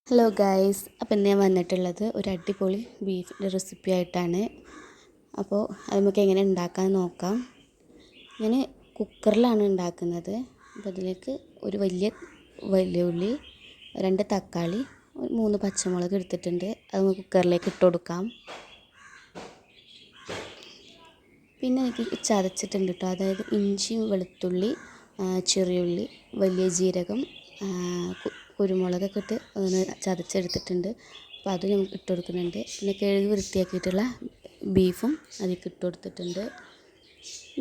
Hello guys, അപ്പം ഞാൻ വന്നിട്ടുള്ളത് ഒരു അടിപൊളി ബീഫിൻ്റെ റെസിപ്പി ആയിട്ടാണ്. അപ്പോൾ അത് നമുക്ക് എങ്ങനെ ഉണ്ടാക്കാൻ നോക്കാം. ഞാൻ കുക്കറിലാണ് ഉണ്ടാക്കുന്നത്. അപ്പോൾ അതിലേക്ക് ഒരു വലിയ ഉള്ളി, 2 തക്കാളി, 3 പച്ചമുളക് എടുത്തിട്ടുണ്ട്. അത് നമുക്ക് കുക്കറിലേക്ക് ഇട്ട് കൊടുക്കാം. പിന്നെ എനിക്ക് ചതച്ചിട്ടുണ്ട് കേട്ടോ, അതായത് ഇഞ്ചി, വെളുത്തുള്ളി, ചെറിയുള്ളി, വലിയ ജീരകം, കുരുമുളകൊക്കെ ഇട്ട് ഒന്ന് ചതച്ചെടുത്തിട്ടുണ്ട്. അപ്പോൾ അത് നമുക്ക് ഇട്ട് കൊടുക്കുന്നുണ്ട്. പിന്നെ കഴുകി വൃത്തിയാക്കിയിട്ടുള്ള ബീഫും അതിലേക്ക് ഇട്ട് കൊടുത്തിട്ടുണ്ട്.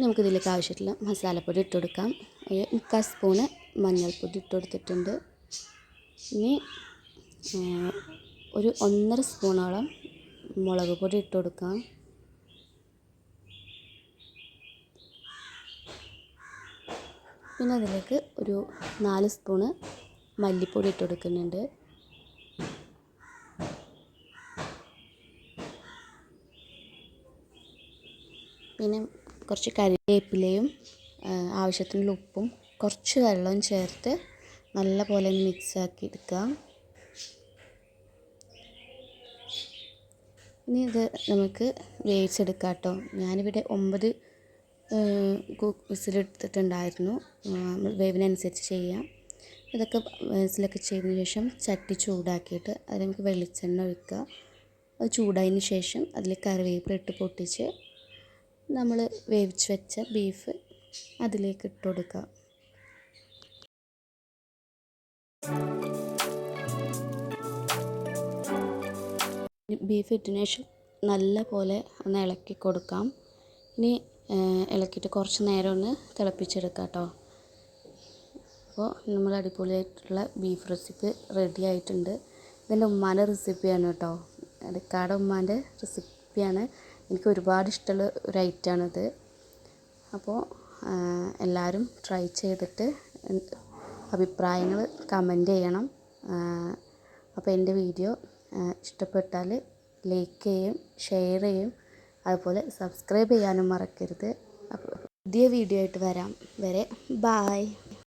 നമുക്കിതിലേക്ക് ആവശ്യമുള്ള മസാലപ്പൊടി ഇട്ട് കൊടുക്കാം. 1/4 സ്പൂണ് മഞ്ഞൾപ്പൊടി ഇട്ട് കൊടുത്തിട്ടുണ്ട്. ഇനി ഒരു 1.5 സ്പൂണോളം മുളക് പൊടി ഇട്ട് കൊടുക്കാം. പിന്നെ അതിലേക്ക് ഒരു 4 സ്പൂണ് മല്ലിപ്പൊടി ഇട്ട് കൊടുക്കുന്നുണ്ട്. പിന്നെ കുറച്ച് കറിവേപ്പിലയും ആവശ്യത്തിനുള്ള ഉപ്പും കുറച്ച് വെള്ളവും ചേർത്ത് നല്ല പോലെ ഒന്ന് മിക്സ് ആക്കി എടുക്കാം. ഇനി ഇത് നമുക്ക് വേവിച്ചെടുക്കാം കേട്ടോ. ഞാനിവിടെ 9 വിസിലെടുത്തിട്ടുണ്ടായിരുന്നു. വേവിനനുസരിച്ച് ചെയ്യാം. ഇതൊക്കെ വിസിലൊക്കെ ചെയ്തതിന് ശേഷം ചട്ടി ചൂടാക്കിയിട്ട് അതിൽ നമുക്ക് വെളിച്ചെണ്ണ ഒഴിക്കുക. അത് ചൂടായതിന് ശേഷം അതിൽ കറിവേപ്പില ഇട്ട് പൊട്ടിച്ച് നമ്മൾ വേവിച്ച് വെച്ച ബീഫ് അതിലേക്ക് ഇട്ട് കൊടുക്കുക. ബീഫ് ഇട്ടതിന് ശേഷം നല്ല പോലെ ഒന്ന് ഇളക്കി കൊടുക്കാം. ഇനി ഇളക്കിയിട്ട് കുറച്ച് നേരം ഒന്ന് തിളപ്പിച്ചെടുക്കാം കേട്ടോ. അപ്പോൾ നമ്മൾ അടിപൊളിയായിട്ടുള്ള ബീഫ് റെസിപ്പി റെഡി ആയിട്ടുണ്ട്. ഇതെൻ്റെ ഉമ്മാൻ്റെ റെസിപ്പിയാണ് കേട്ടോ. ഇക്കാടെ ഉമ്മാൻ്റെ റെസിപ്പിയാണ്. എനിക്ക് ഒരുപാട് ഇഷ്ടമുള്ള ഒരു ഐറ്റമാണിത്. അപ്പോൾ എല്ലാവരും ട്രൈ ചെയ്തിട്ട് അഭിപ്രായങ്ങൾ കമൻറ്റ് ചെയ്യണം. അപ്പോൾ എൻ്റെ വീഡിയോ ഇഷ്ടപ്പെട്ടാൽ ലൈക്ക് ചെയ്യും, ഷെയർ ചെയ്യും, അതുപോലെ സബ്സ്ക്രൈബ് ചെയ്യാനും മറക്കരുത്. അപ്പോൾ പുതിയ വീഡിയോ ആയിട്ട് വരാം. വരെ ബായ്.